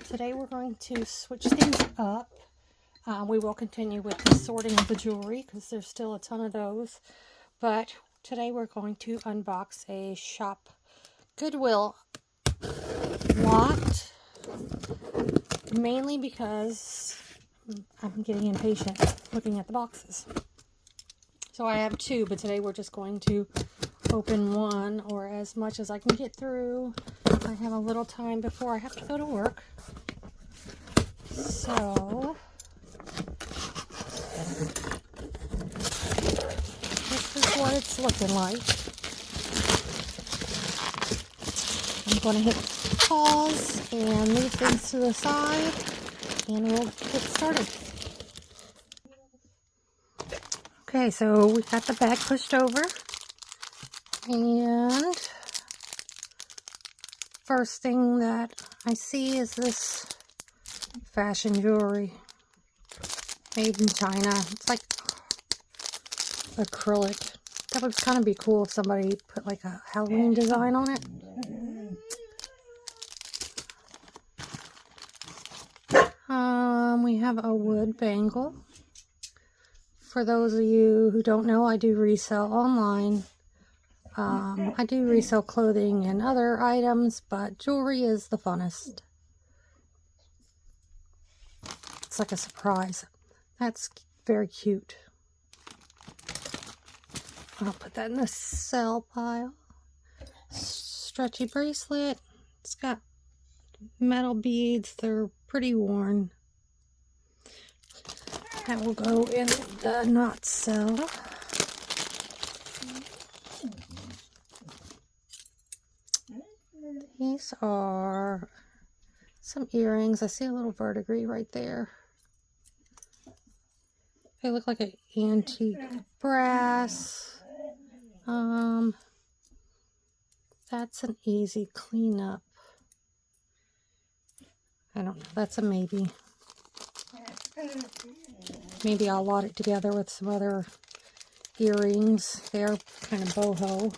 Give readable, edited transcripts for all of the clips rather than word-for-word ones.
Today we're going to switch things up. We will continue with the sorting of the jewelry because there's still a ton of those. But today we're going to unbox a Shop Goodwill lot. Mainly because I'm getting impatient looking at the boxes. So I have two, but today we're just going to open one, or as much as I can get through. I have a little time before I have to go to work. So this is what it's looking like. I'm going to hit pause and move things to the side, and we'll get started. Okay, so we got the bag pushed over, and first thing that I see is this fashion jewelry made in China. It's like acrylic. That would kind of be cool if somebody put like a Halloween design on it. We have a wood bangle. For those of you who don't know, I do resell online. I do resell clothing and other items, but jewelry is the funnest. It's like a surprise. That's very cute. I'll put that in the sell pile. Stretchy bracelet. It's got metal beads. They're pretty worn. That will go in the not sell. These are some earrings. I see a little verdigris right there. They look like an antique brass. That's an easy cleanup. I don't know. That's a maybe. Maybe I'll lot it together with some other earrings. They're kind of boho.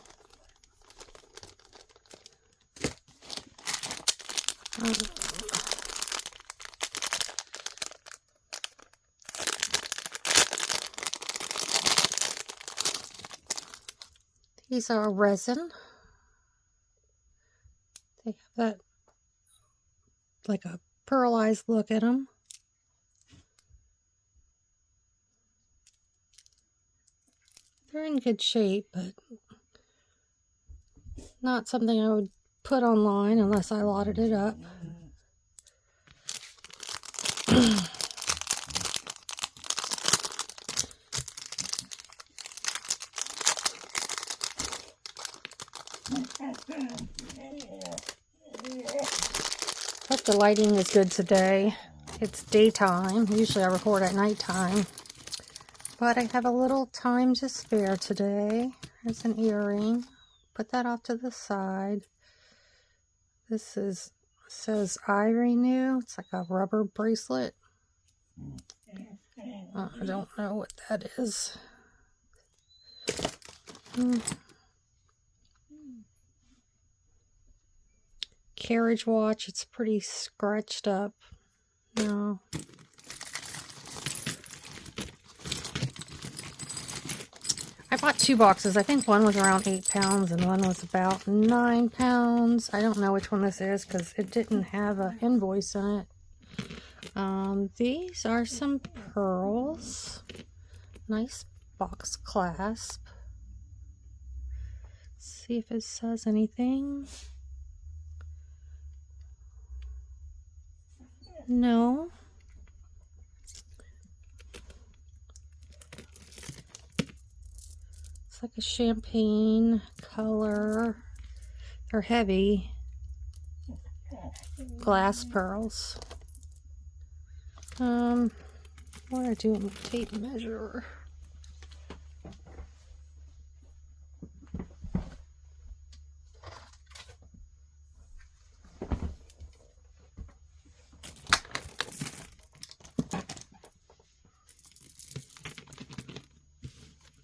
These are resin. They have that like a pearlized look at them. They're in good shape, but not something I would put online unless I lotted it up. Hope the lighting is good today. It's daytime. Usually I record at nighttime. But I have a little time to spare today. There's an earring. Put that off to the side. This says I Renew. It's like a rubber bracelet. I don't know what that is. Carriage watch. It's pretty scratched up. No. I bought two boxes. I think one was around 8 pounds and one was about 9 pounds. I don't know which one this is because it didn't have an invoice in it. These are some pearls. Nice box clasp. Let's see if it says anything. No. It's like a champagne color. They're heavy. Glass pearls. What do I do with my tape measure?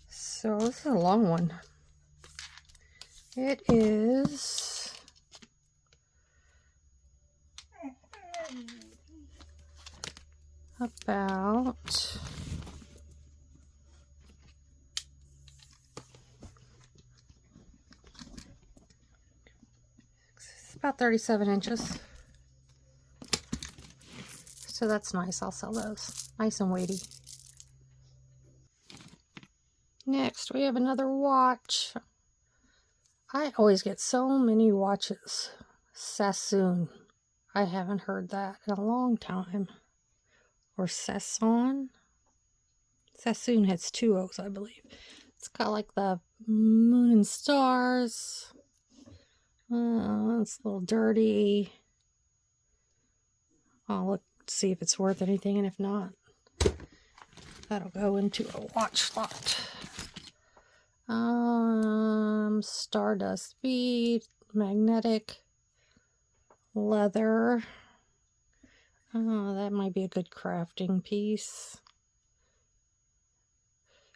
So this is a long one. It is about about 37 inches. So that's nice. I'll sell those. Nice and weighty. Next, we have another watch. I always get so many watches. Sassoon. I haven't heard that in a long time. Or Sasson. Sassoon has 2 O's, I believe. It's got like the moon and stars. It's a little dirty. I'll look, see if it's worth anything, and if not, that'll go into a watch slot. Stardust bead, magnetic, leather. That might be a good crafting piece.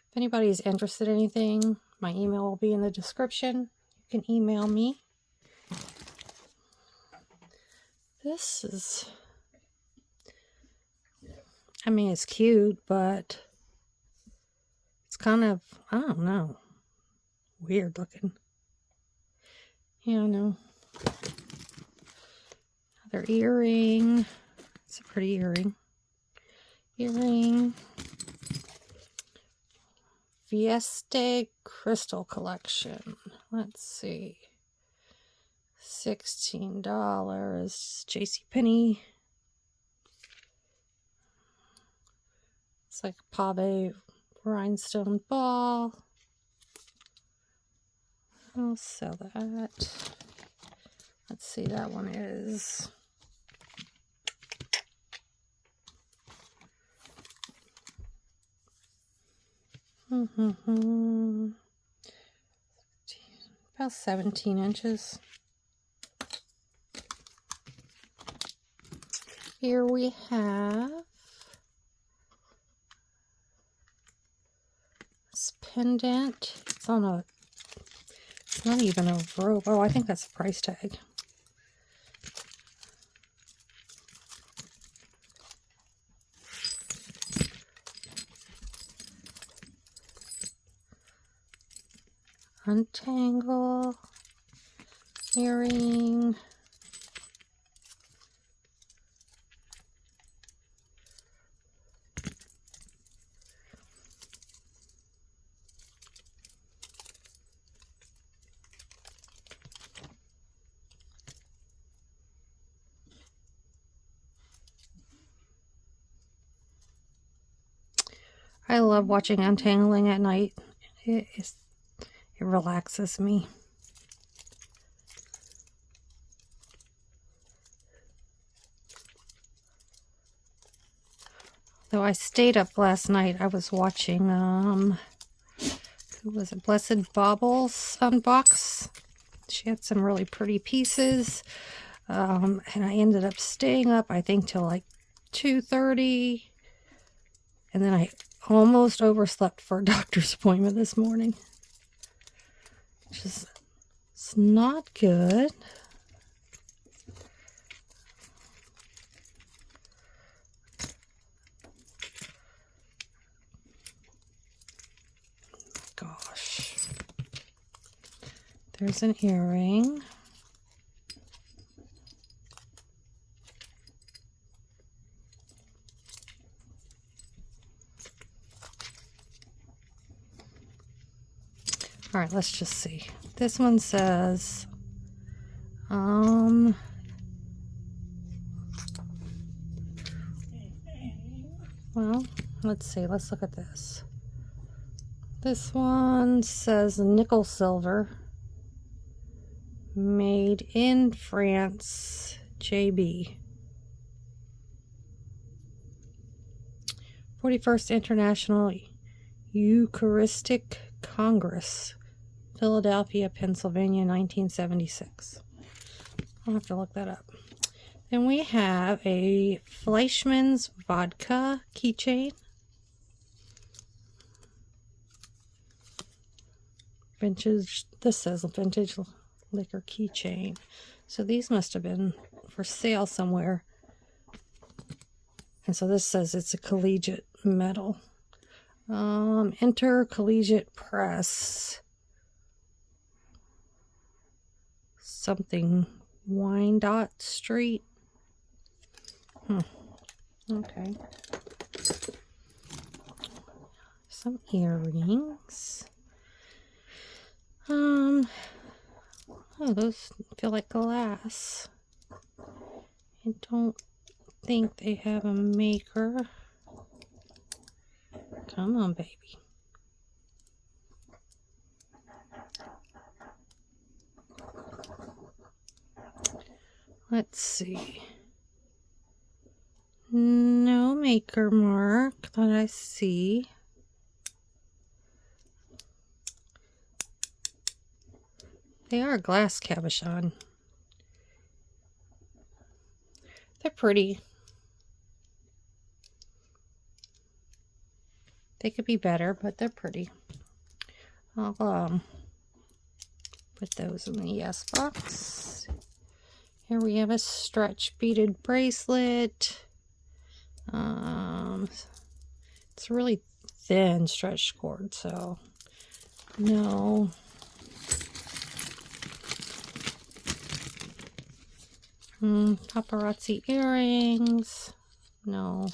If anybody's interested in anything, my email will be in the description. You can email me. This is, I mean, it's cute, but it's kind of, I don't know, weird looking. Yeah, I know. Another earring. It's a pretty earring. Fiesta Crystal Collection. Let's see. $16. JCPenney. It's like a pave rhinestone ball. I'll sell that. Let's see, that one is about 17 inches. Here we have this pendant. It's on a, it's not even a rope. Oh, I think that's a price tag. Untangle, earring, I love watching untangling at night. It relaxes me. Though I stayed up last night, I was watching, who was it? Blessed Baubles unbox. She had some really pretty pieces. And I ended up staying up, I think, till like 2:30. And then I almost overslept for a doctor's appointment this morning. Just, it's not good. Gosh. There's an earring. All right, let's just see. This one says, well, let's see. Let's look at this. This one says nickel silver, made in France, JB. 41st International Eucharistic Congress, Philadelphia, Pennsylvania, 1976. I'll have to look that up. Then we have a Fleischmann's vodka keychain. Vintage, this says vintage liquor keychain. So these must have been for sale somewhere. And so this says it's a collegiate metal. Intercollegiate Press. Something Wyandotte Street. Okay. Some earrings. Oh, those feel like glass. I don't think they have a maker. Come on, baby. Let's see. No maker mark that I see. They are glass cabochon. They're pretty. They could be better, but they're pretty. I'll put those in the yes box. Here we have a stretch beaded bracelet. It's a really thin stretch cord, so no. Paparazzi earrings. No.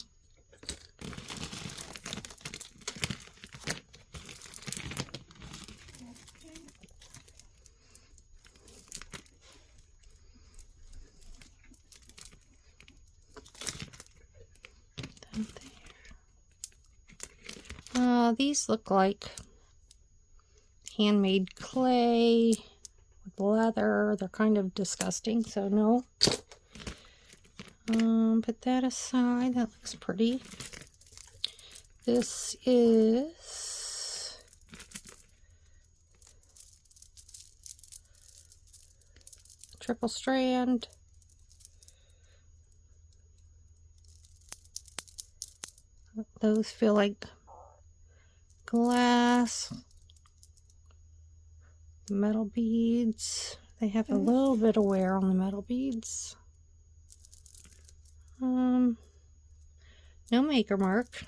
These look like handmade clay with leather. They're kind of disgusting, so no. Put that aside. That looks pretty. This is triple strand. Those feel like glass. Metal beads. They have a little bit of wear on the metal beads. No maker mark.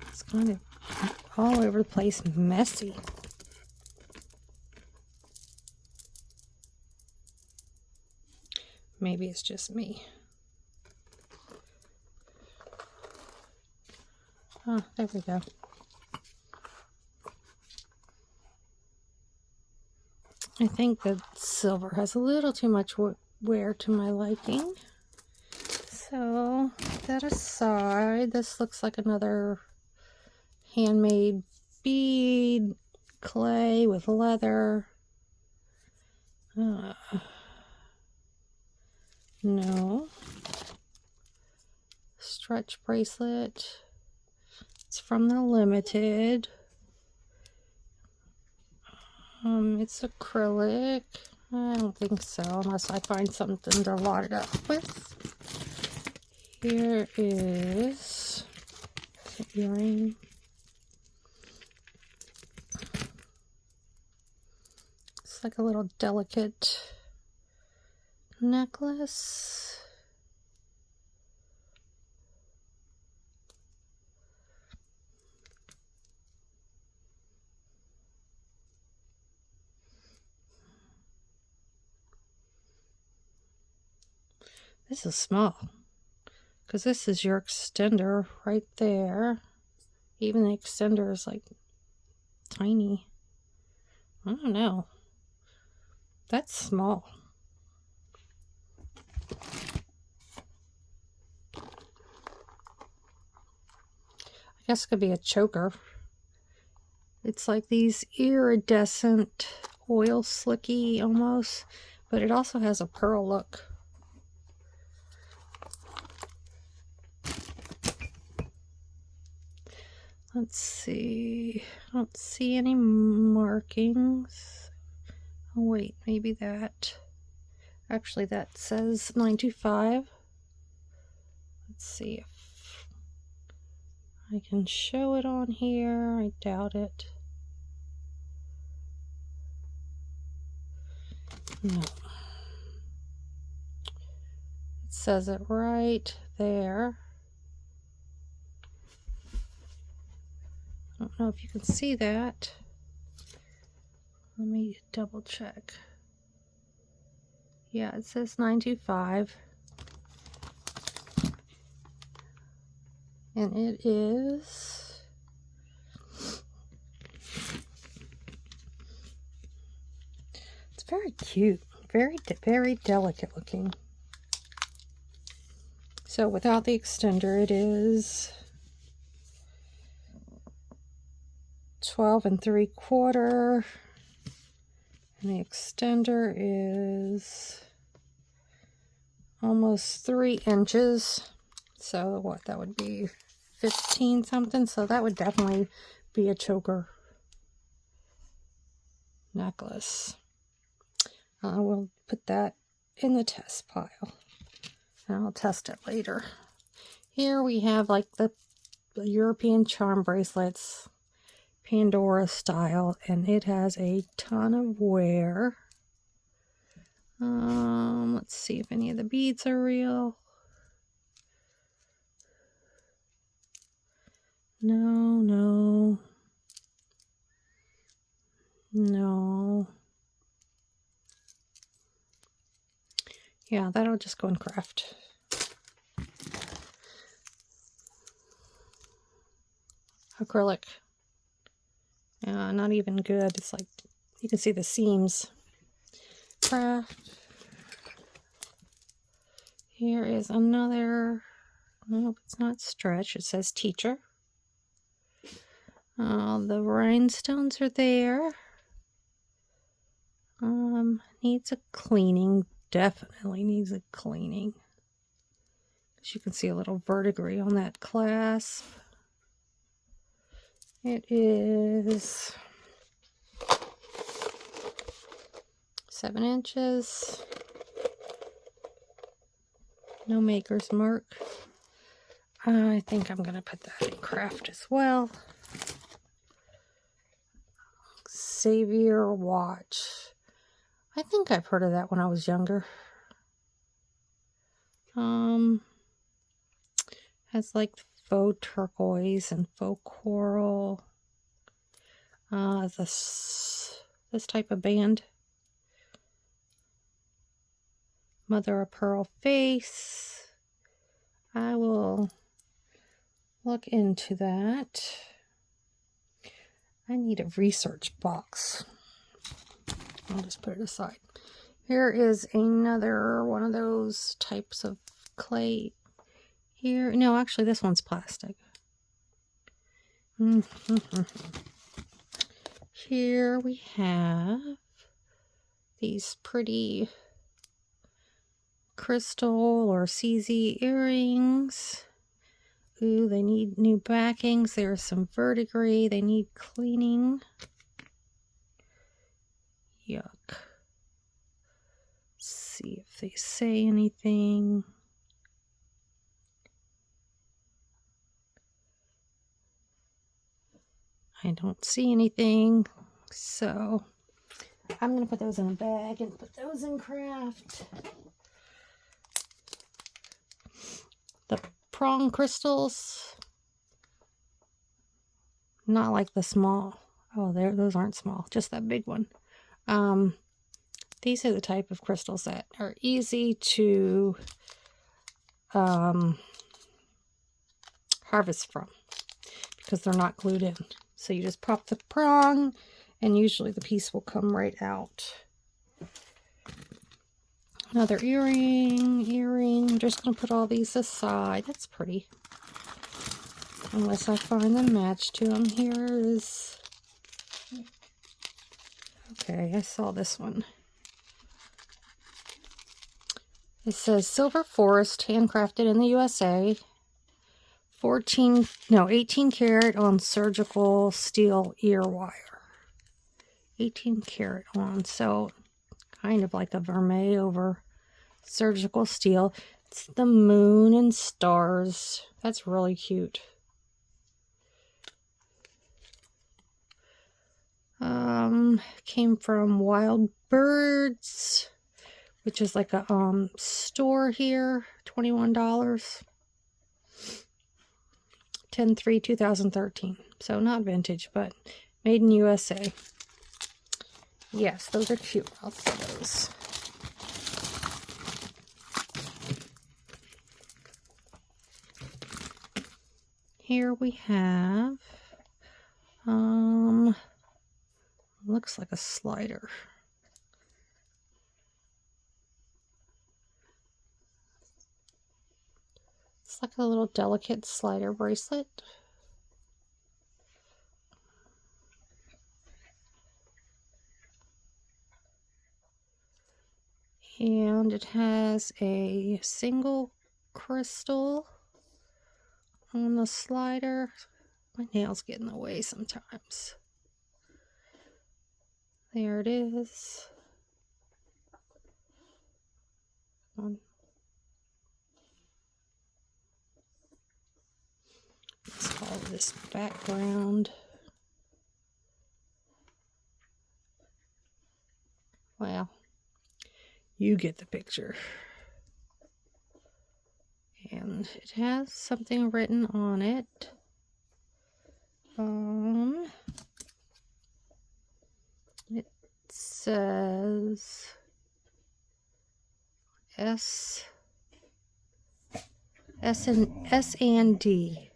It's kind of all over the place, messy. Maybe it's just me. Oh, there we go. I think that silver has a little too much wear to my liking. So, put that aside. This looks like another handmade bead, clay with leather. No. Stretch bracelet. It's from the Limited. It's acrylic. I don't think so, unless I find something to lot it up with. Here is an earring. It's like a little delicate necklace. This is small, because this is your extender right there. Even the extender is like tiny. I don't know. That's small. I guess it could be a choker. It's like these iridescent oil slicky almost, but it also has a pearl look. Let's see. I don't see any markings. Oh wait, maybe that. Actually, that says 925. Let's see if I can show it on here. I doubt it. No. It says it right there. I don't know if you can see that. Let me double check. Yeah, it says 925. And it is it's very cute, very delicate looking. So without the extender, it is 12 3/4, and the extender is almost 3 inches. So what, that would be 15 something. So that would definitely be a choker necklace. I will put that in the test pile, and I'll test it later. Here we have like the European charm bracelets, Pandora style, and it has a ton of wear. Let's see if any of the beads are real. No. Yeah, that'll just go in craft. Acrylic. Yeah, not even good. It's like, you can see the seams. Craft. Here is another. Nope, it's not stretch. It says teacher. The rhinestones are there. Needs a cleaning. Definitely needs a cleaning. As you can see, a little verdigris on that clasp. It is 7 inches. No maker's mark. I think I'm going to put that in craft as well. Xavier watch. I think I've heard of that when I was younger. Has like faux turquoise and faux coral. This type of band. Mother of pearl face. I will look into that. I need a research box. I'll just put it aside. Here is another one of those types of clay. Here, no, actually this one's plastic. Here we have these pretty crystal or CZ earrings. Ooh, they need new backings. There's some verdigris. They need cleaning. Yuck. Let's see if they say anything. I don't see anything. So I'm going to put those in a bag and put those in craft. The prong crystals, not like the small. Oh, those aren't small, just that big one. These are the type of crystals that are easy to harvest from because they're not glued in. So you just pop the prong and usually the piece will come right out. Another earring. I'm just going to put all these aside. That's pretty. Unless I find a match to them. Here is... Okay, I saw this one. It says Silver Forest, handcrafted in the USA. 18 karat on surgical steel ear wire. 18 karat on, so kind of like a vermeil over surgical steel. It's the moon and stars. That's really cute. came from Wild Birds, which is like a store here. $21. 10/3/2013. So not vintage, but made in USA. Yes, those are cute. I'll see those. Here we have looks like a slider. It's like a little delicate slider bracelet. And it has a single crystal on the slider. My nails get in the way sometimes. There it is. Let's call this background. Well, you get the picture. And it has something written on it. It says S and D.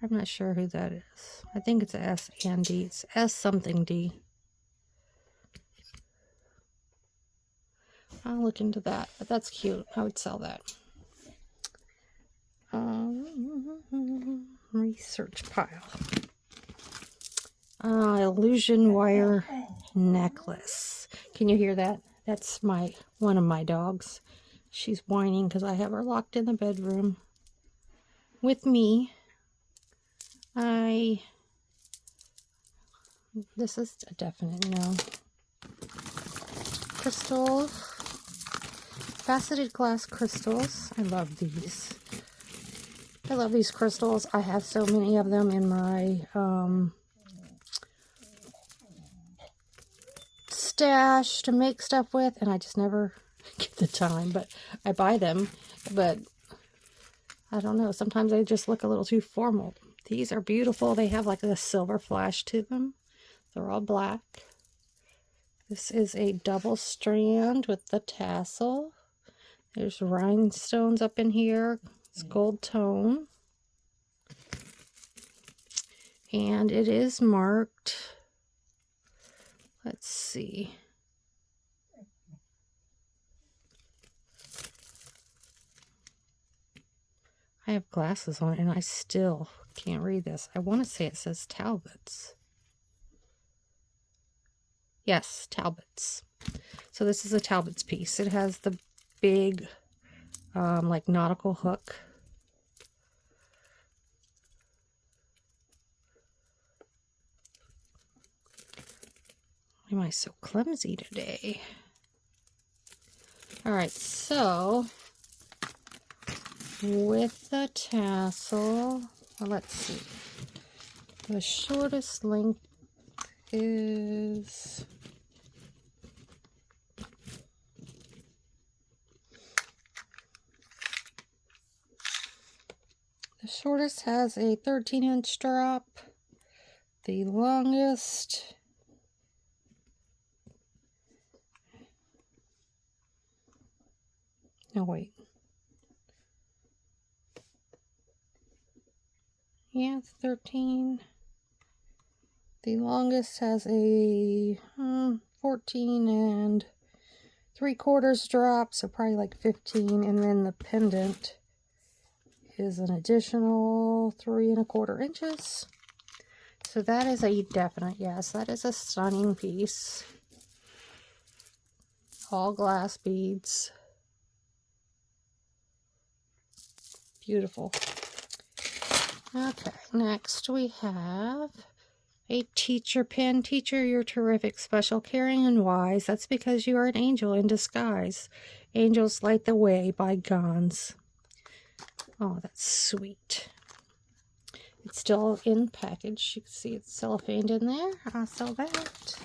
I'm not sure who that is. I think it's S and D. It's S something D. I'll look into that, but that's cute. I would sell that. Research pile. Illusion wire necklace. Can you hear that? That's one of my dogs. She's whining because I have her locked in the bedroom with me. This is a definite no. Crystals. Faceted glass crystals. I love these. I love these crystals. I have so many of them in my stash to make stuff with, and I just never get the time. But I buy them, but I don't know. Sometimes they just look a little too formal. These are beautiful. They have like a silver flash to them. They're all black. This is a double strand with the tassel. There's rhinestones up in here. It's gold tone. And it is marked. Let's see. I have glasses on and I still can't read this. I want to say it says Talbots. Yes, Talbots. So this is a Talbots piece. It has the big, like nautical hook. Why am I so clumsy today? All right, so with the tassel, well, let's see. The shortest length is the shortest has a 13-inch drop. The longest no wait. Yeah, it's 13. The longest has a 14 3/4 drop, so probably like 15. And then the pendant is an additional 3 1/4 inches. So that is a definite yes. That is a stunning piece. All glass beads. Beautiful. Okay, next we have a teacher pin. Teacher, you're terrific, special, caring, and wise. That's because you are an angel in disguise. Angels Light the Way by Gons. Oh, that's sweet. It's still in package. You can see it's cellophaned in there. I'll sell that.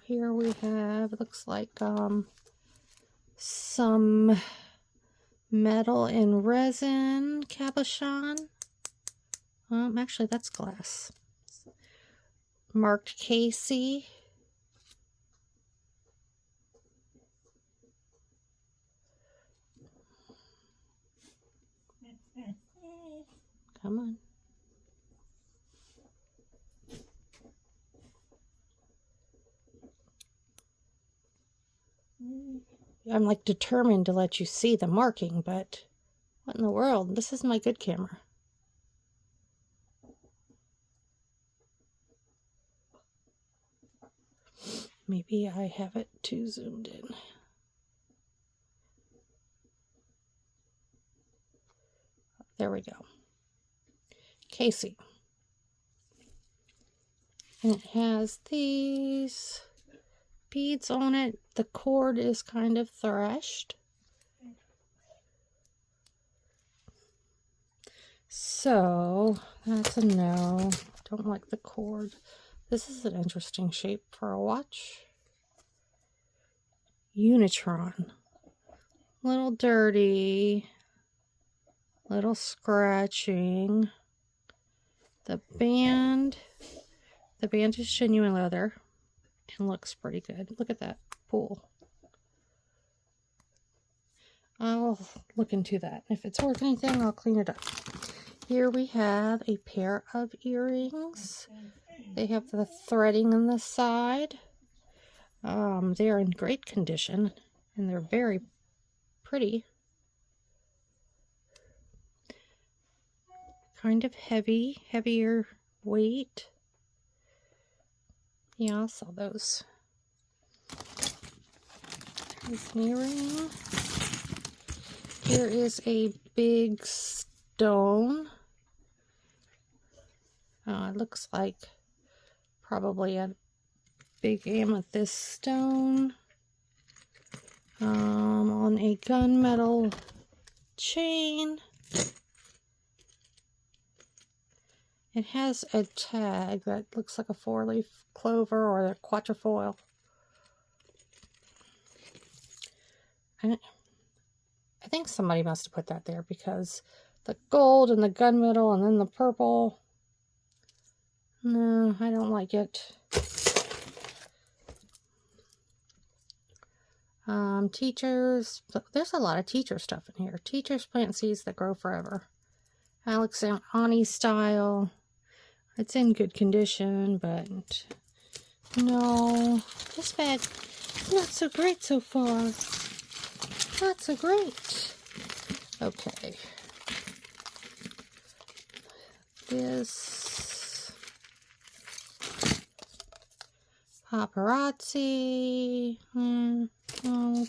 Here we have, it looks like some metal and resin cabochon. Actually, that's glass. Marked Casey. Come on. I'm like determined to let you see the marking, but what in the world? This is my good camera. Maybe I have it too zoomed in. There we go. Casey. And it has these beads on it. The cord is kind of threshed. So that's a no. Don't like the cord. This is an interesting shape for a watch. Unitron. Little dirty. Little scratching. The band is genuine leather and looks pretty good. Look at that pool. I'll look into that. If it's worth anything, I'll clean it up. Here we have a pair of earrings. They have the threading on the side. They're in great condition and they're very pretty. Kind of heavier weight. Yeah, I'll sell those. There's an earring. Here is a big stone. It looks like probably a big amethyst stone on a gunmetal chain. It has a tag that looks like a 4-leaf clover or a quatrefoil. I think somebody must have put that there because the gold and the gunmetal and then the purple. No, I don't like it. Teachers. There's a lot of teacher stuff in here. Teachers plant seeds that grow forever. Alexani style. It's in good condition, but no, this bag not so great so far. Not so great. Okay. This paparazzi. No.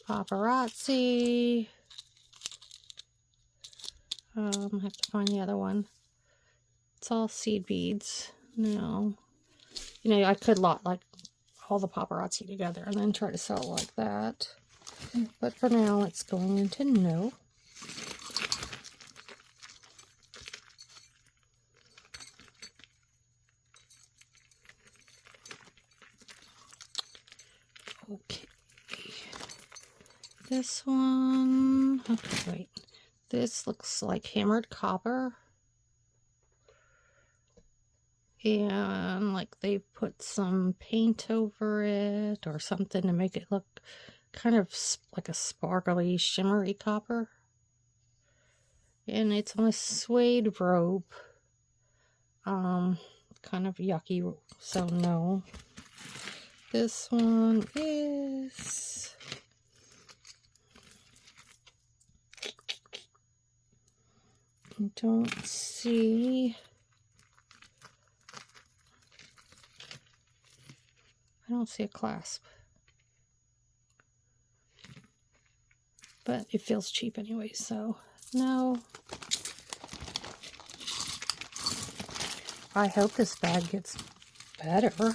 Paparazzi. I have to find the other one. It's all seed beads. No. You know, I could lot like all the paparazzi together and then try to sell it like that. But for now, it's going into no. Okay. This one. Okay, wait. This looks like hammered copper. And like they put some paint over it or something to make it look kind of like a sparkly, shimmery copper. And it's on a suede rope. Kind of yucky, so no. This one is... I don't see... I don't see a clasp. But it feels cheap anyway, so no. I hope this bag gets better.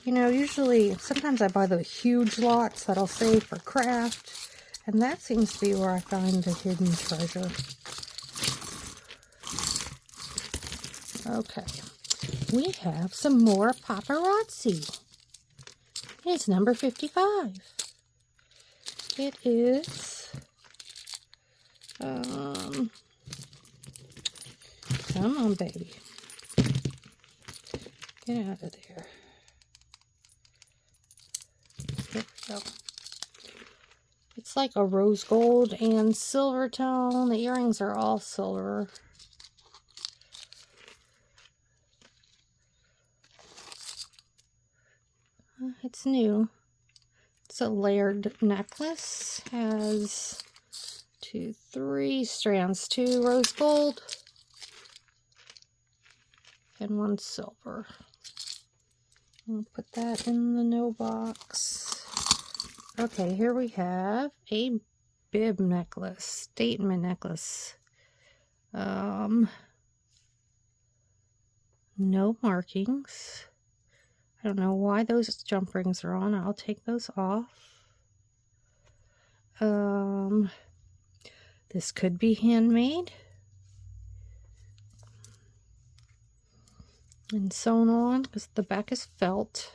You know, usually, sometimes I buy the huge lots that I'll save for craft, and that seems to be where I find the hidden treasure. Okay, we have some more paparazzi. It's number 55. It is, come on, baby. Get out of there. There we go. It's like a rose gold and silver tone. The earrings are all silver. It's new. It's a layered necklace. Has 3 strands, 2 rose gold and 1 silver. I'll put that in the no box. Okay, here we have a bib necklace, statement necklace. No markings. I don't know why those jump rings are on. I'll take those off. This could be handmade and sewn on because the back is felt.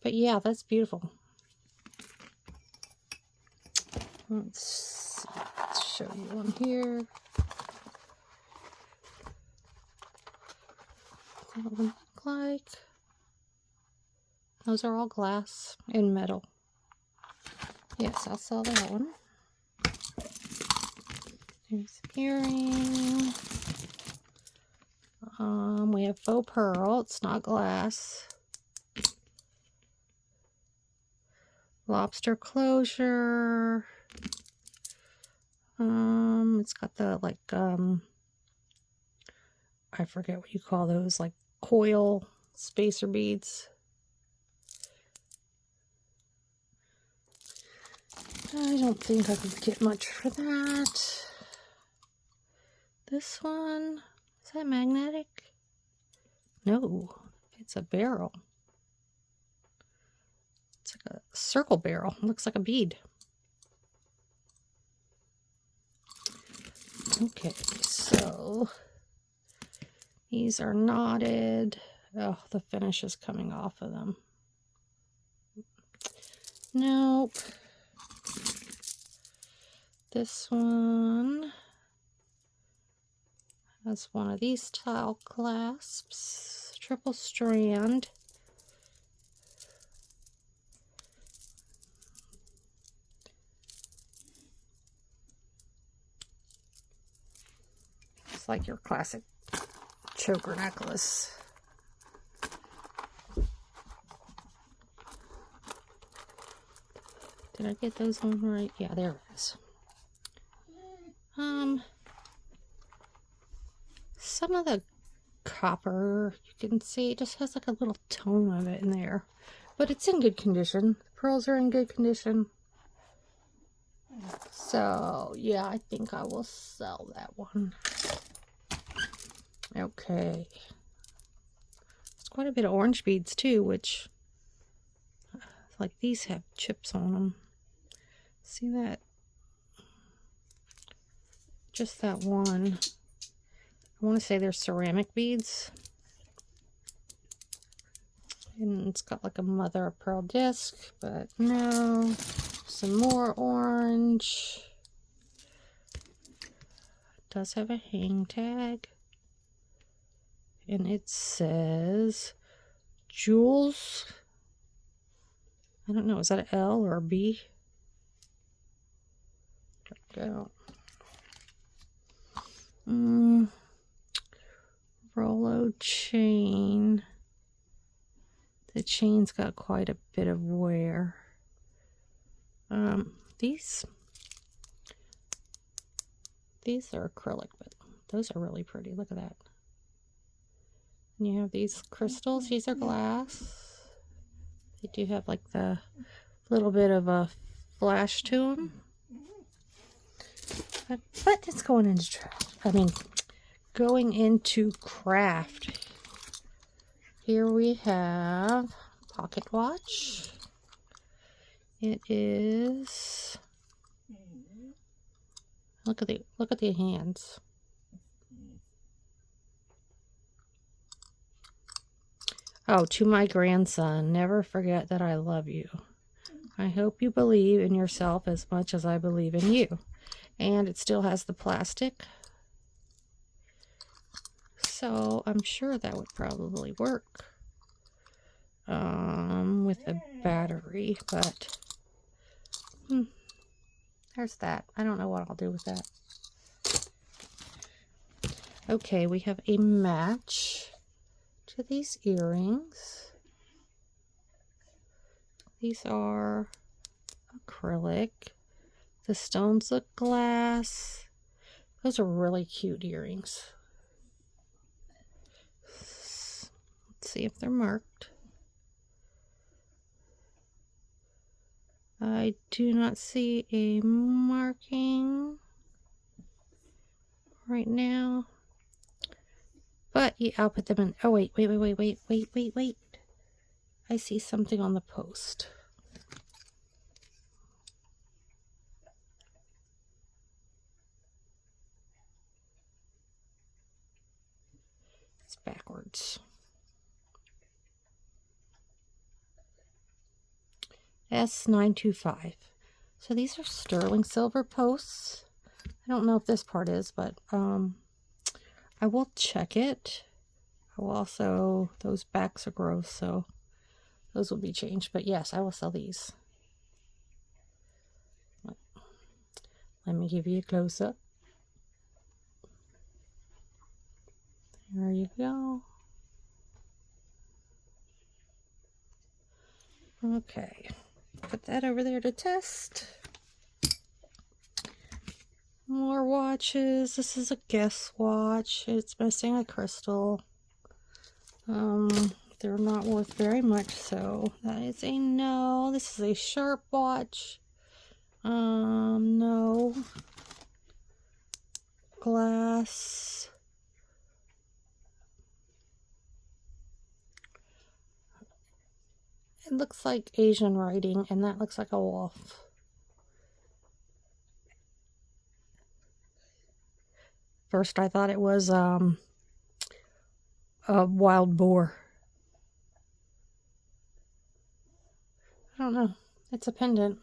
But yeah, that's beautiful. Let's show you one here. What it would look like. Those are all glass and metal. Yes, I'll sell that one. There's an earring. We have faux pearl. It's not glass. Lobster closure. It's got the I forget what you call those, like coil spacer beads. I don't think I could get much for that. This one, is that magnetic? No, it's a barrel. It's like a circle barrel. It looks like a bead. Okay, so these are knotted. Oh, the finish is coming off of them. Nope. This one has one of these style clasps, triple strand. It's like your classic choker necklace. Did I get those on right? Yeah, there it is. Some of the copper, you can see, it just has like a little tone of it in there. But it's in good condition. The pearls are in good condition. So, yeah, I think I will sell that one. Okay. There's quite a bit of orange beads too, which, like these have chips on them. See that? Just that one. I want to say they're ceramic beads. And it's got like a mother of pearl disc, but no. Some more orange. It does have a hang tag. And it says jewels. I don't know, is that an L or a B? Go. Rollo chain. The chain's got quite a bit of wear. These are acrylic, but those are really pretty. Look at that. And you have these crystals. These are glass. They do have like the little bit of a flash to them. But it's going into trash. Going into craft. Here we have pocket watch. It is, look at the hands. Oh, to my grandson, never forget that I love you. I hope you believe in yourself as much as I believe in you. And it still has the plastic. So I'm sure that would probably work with a battery, but there's that. I don't know what I'll do with that. Okay, we have a match to these earrings. These are acrylic. The stones look glass. Those are really cute earrings. Let's see if they're marked. I do not see a marking right now. But yeah, I'll put them in. Oh, wait. I see something on the post. It's backwards. S925. So these are sterling silver posts. I don't know if this part is, but I will check it. I will also, those backs are gross, so those will be changed. But yes, I will sell these. Let me give you a close-up. There you go. Okay, put that over there to test. More watches. This is a Guess watch. It's missing a crystal. They're not worth very much, so that is a no. This is a Sharp watch. No. Glass. It looks like Asian writing, and that looks like a wolf. First I thought it was a wild boar. I don't know. It's a pendant.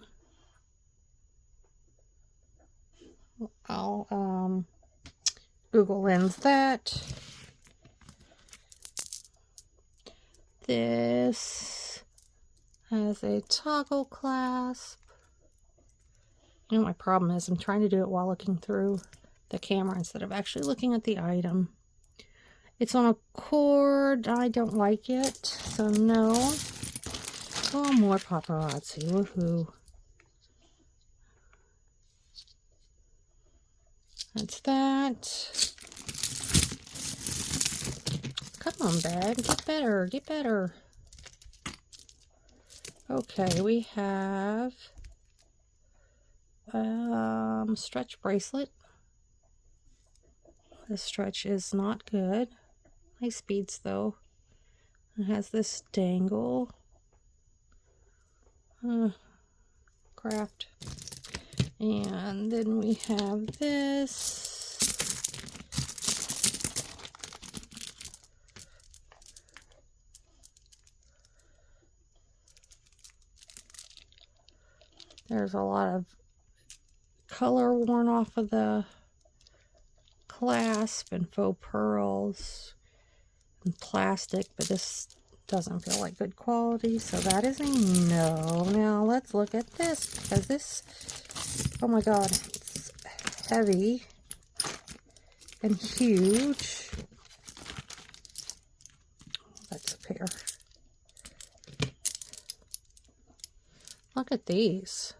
I'll Google Lens that. This has a toggle clasp. You know, my problem is I'm trying to do it while looking through the camera instead of actually looking at the item. It's on a cord. I don't like it, so no. Oh, more paparazzi. Woohoo. That's that. Come on, bag. Get better. Get better. Okay, we have stretch bracelet. The stretch is not good. Nice beads though. It has this dangle. Craft. And then we have this. There's a lot of color worn off of the clasp and faux pearls and plastic, but this doesn't feel like good quality, so that is a no. Now let's look at this, because this, oh my god, it's heavy and huge. That's a pair. Look at these.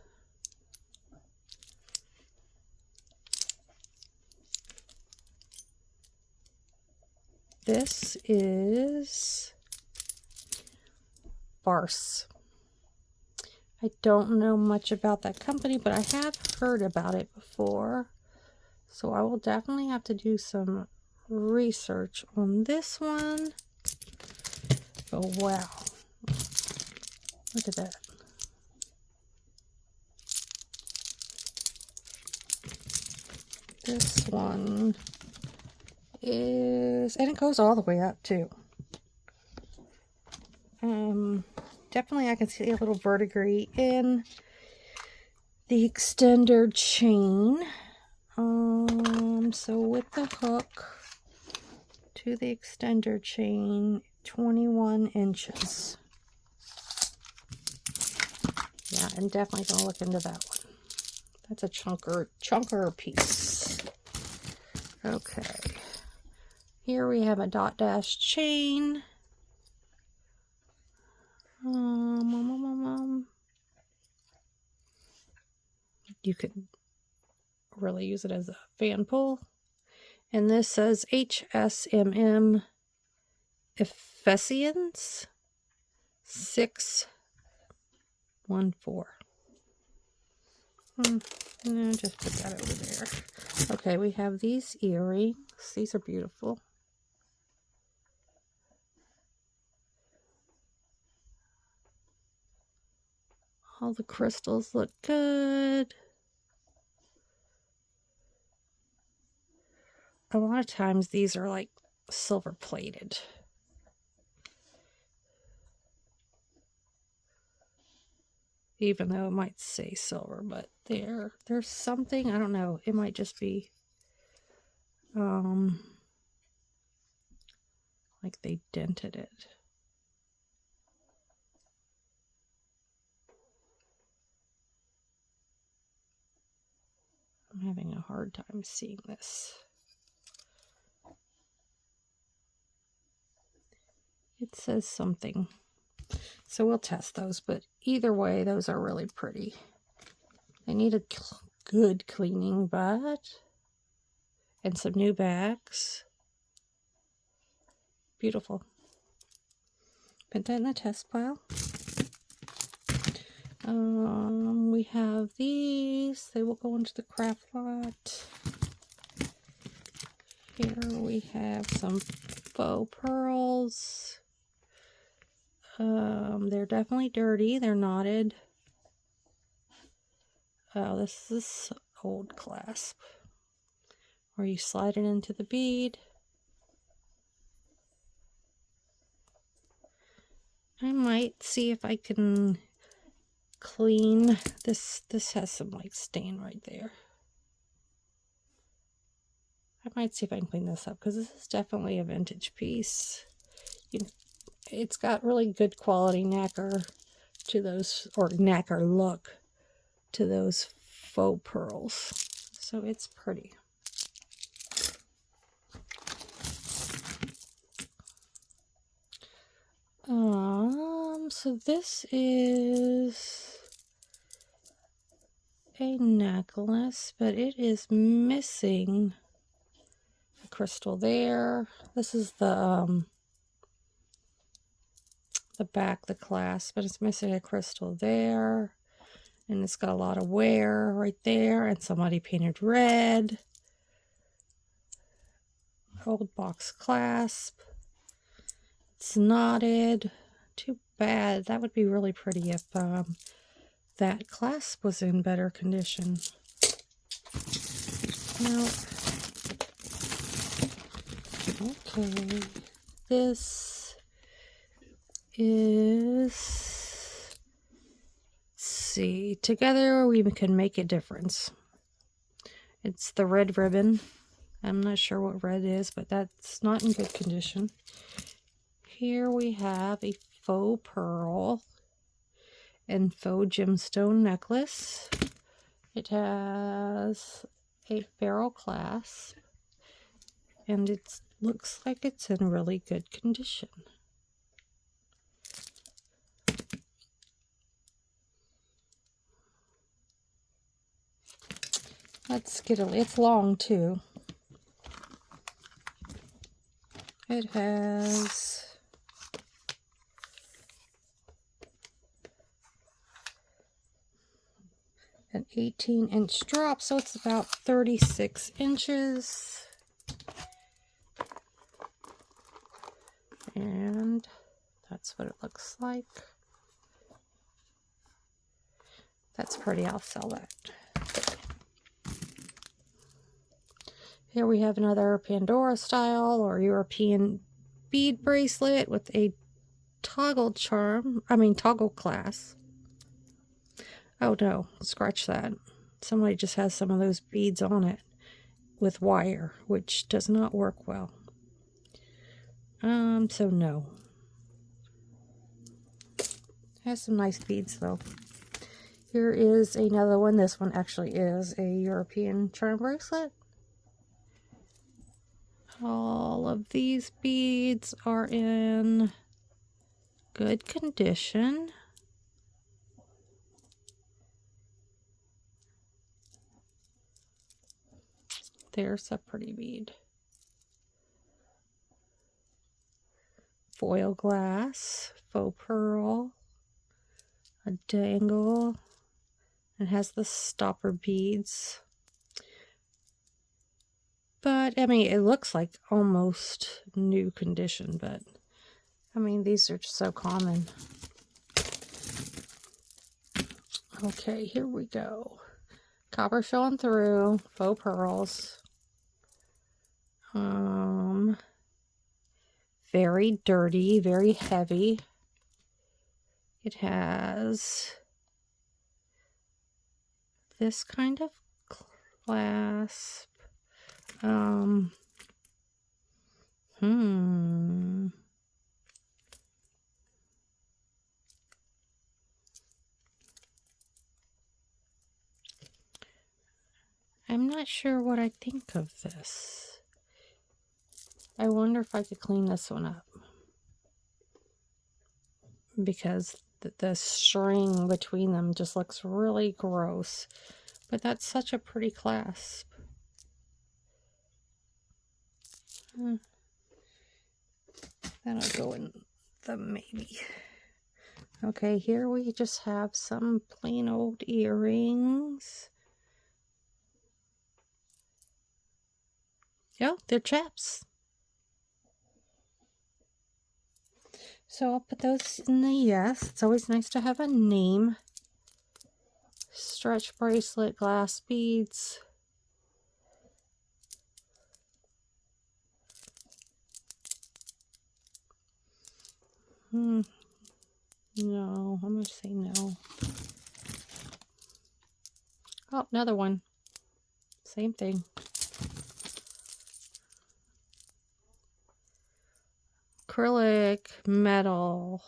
This is Barse. I don't know much about that company, but I have heard about it before. So I will definitely have to do some research on this one. Oh, wow. Look at that. This one is, and it goes all the way up too. Definitely I can see a little verdigris in the extender chain. So with the hook to the extender chain, 21 inches. Yeah, I'm definitely going to look into that one. That's a chunker piece. Okay. Here we have a dot dash chain. You could really use it as a fan pull. And this says HSMM Ephesians 614. No, just put that over there. Okay, we have these earrings. These are beautiful. All the crystals look good. A lot of times these are like silver plated. Even though it might say silver, but there's something, I don't know, it might just be like they dented it. I'm having a hard time seeing this. It says something. So we'll test those, but either way, those are really pretty. They need a good cleaning, and some new backs. Beautiful. Put that in the test pile. We have these. They will go into the craft lot. Here we have some faux pearls. They're definitely dirty. They're knotted. Oh, this is old clasp, where you slide it into the bead. I might see if I can clean this. This has some like stain right there. I might see if I can clean this up, because this is definitely a vintage piece. It's got really good quality nacre to those, or nacre look to those faux pearls. So it's pretty. So this is a necklace, but it is missing a crystal there. This is the back, the clasp, but it's missing a crystal there. And it's got a lot of wear right there, and somebody painted red. Old box clasp. It's knotted. Too bad. That would be really pretty if that clasp was in better condition. No. Okay. This is... see, together we can make a difference. It's the red ribbon. I'm not sure what red is, but that's not in good condition. Here we have a faux pearl and faux gemstone necklace. It has a ferrule clasp, and it looks like it's in really good condition. Let's get it's long too. It has an 18-inch drop, so it's about 36 inches. And that's what it looks like. That's pretty. I'll sell that. Here we have another Pandora style or European bead bracelet with a toggle class. Oh no, scratch that. Somebody just has some of those beads on it with wire, which does not work well. So no. Has some nice beads though. Here is another one. This one actually is a European charm bracelet. All of these beads are in good condition. There's a pretty bead. Foil glass, faux pearl, a dangle. It has the stopper beads. But, I mean, it looks like almost new condition, but, I mean, these are just so common. Okay, here we go. Copper showing through, faux pearls. Very dirty, very heavy. It has this kind of clasp. I'm not sure what I think of this. I wonder if I could clean this one up, because the string between them just looks really gross. But that's such a pretty clasp. That'll go in the maybe. Okay, here we just have some plain old earrings. Yeah, they're chaps. So I'll put those in the yes. It's always nice to have a name. Stretch bracelet, glass beads. No, I'm going to say no. Oh, another one. Same thing. Acrylic, metal.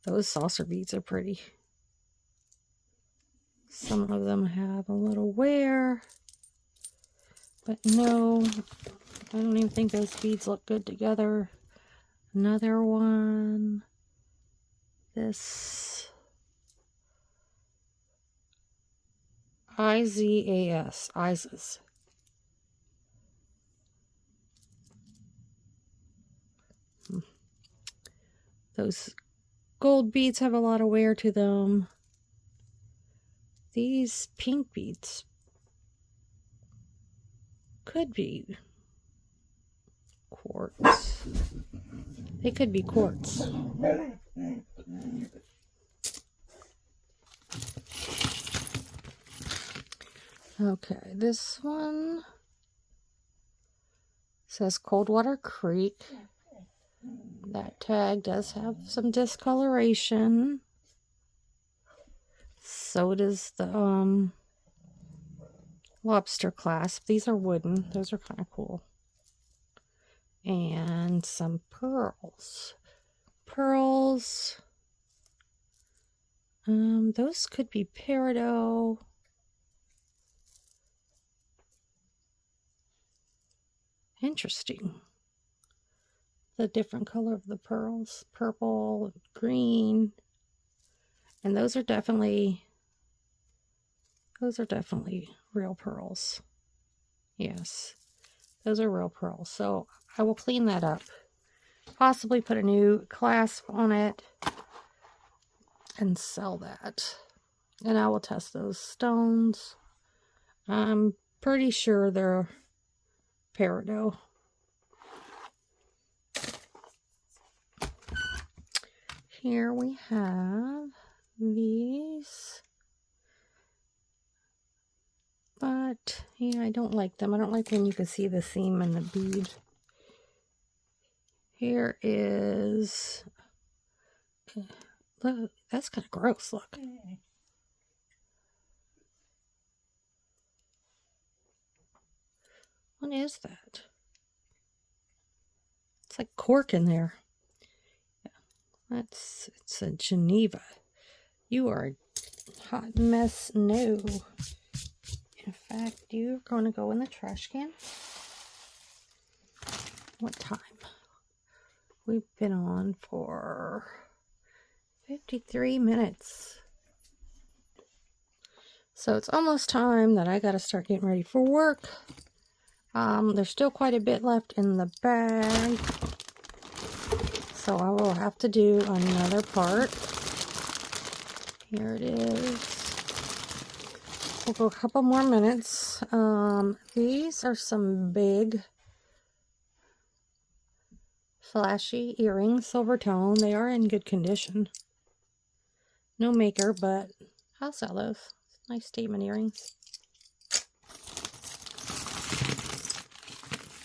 Those saucer beads are pretty. Some of them have a little wear. But no, I don't even think those beads look good together. Another one. This IZAS, IZAS. Those gold beads have a lot of wear to them. These pink beads could be quartz. They could be quartz. Okay, this one says Coldwater Creek. That tag does have some discoloration. So does the lobster clasp. These are wooden. Those are kind of cool. And some pearls. Pearls. Those could be peridot. Interesting. The different color of the pearls. Purple, green. And those are definitely real pearls. Yes. Those are real pearls. So I will clean that up. Possibly put a new clasp on it and sell that. And I will test those stones. I'm pretty sure they're peridot. Here we have these. But, yeah, I don't like them. I don't like when you can see the seam in the bead. Here is Look, that's kind of gross. Look. What is that? It's like cork in there. Yeah, it's a Geneva. You are a hot mess. No. In fact, you're going to go in the trash can. What time? We've been on for 53 minutes. So it's almost time that I got to start getting ready for work. There's still quite a bit left in the bag. So I will have to do another part. Here it is. We'll go a couple more minutes. These are some big flashy earrings, silver tone. They are in good condition. No maker, but I'll sell those. Nice statement earrings.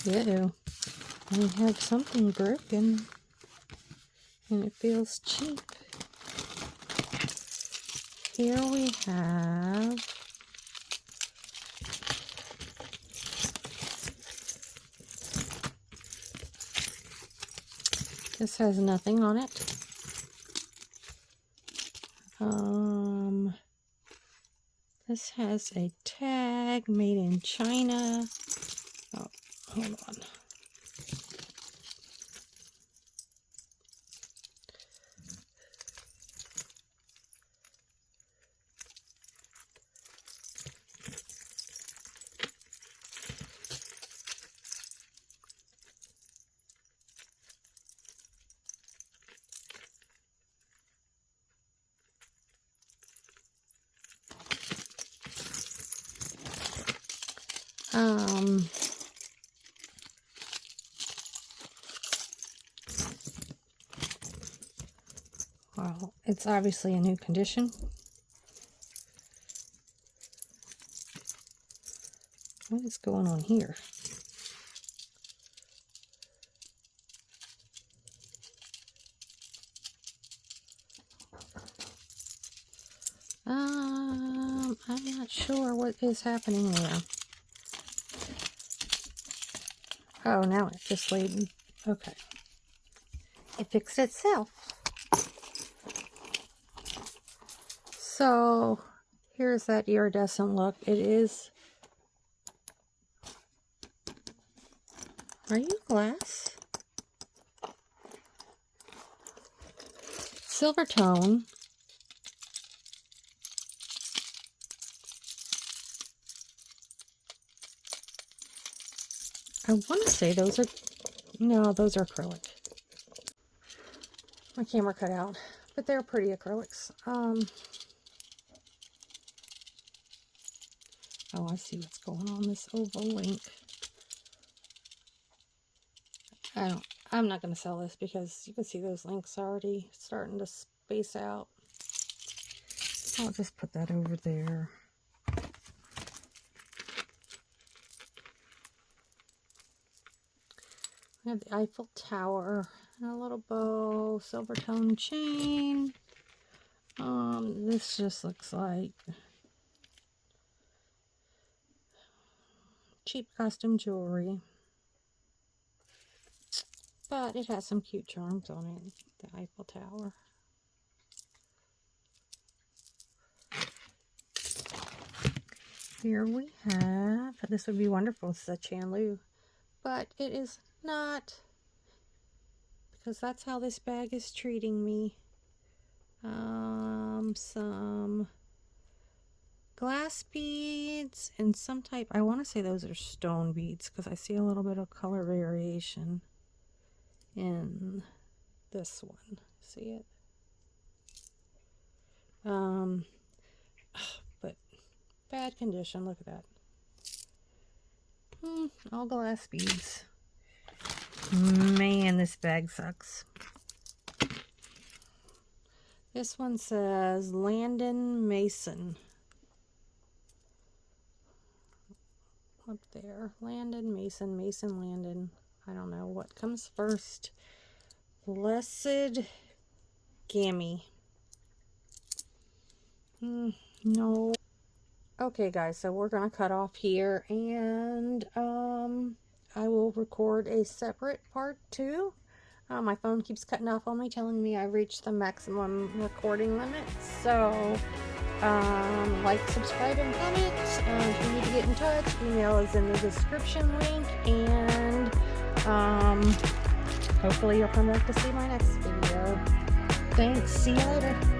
Uh-oh. We have something broken. And it feels cheap. Here we have this has nothing on it. This has a tag made in China. Oh, hold on. Well, it's obviously a new condition. What is going on here? I'm not sure what is happening there. Oh, now it just laid. Okay. It fixed itself. So, here's that iridescent look. It is. Are you glass? Silver tone. I want to say those are, no, those are acrylic. My camera cut out, but they're pretty acrylics. Oh, I see what's going on, this oval link. I'm not going to sell this because you can see those links already starting to space out. I'll just put that over there. We have the Eiffel Tower and a little bow, silver tone chain. This just looks like cheap costume jewelry, but it has some cute charms on it. The Eiffel Tower. Here we have, this would be wonderful, it's a Chandlu, but it is not, because that's how this bag is treating me. Some glass beads and some type, I want to say those are stone beads because I see a little bit of color variation in this one. See it? But bad condition. Look at that. All glass beads. Man, this bag sucks. This one says Landon Mason. Up there. Landon Mason. Mason Landon. I don't know what comes first. Blessed Gimme. No. Okay guys, so we're gonna cut off here, and I will record a separate part 2. My phone keeps cutting off on me, telling me I reached the maximum recording limit. So like, subscribe, and comment. If you need to get in touch, email is in the description link, and hopefully you'll come back to see my next video. Thanks, see you later.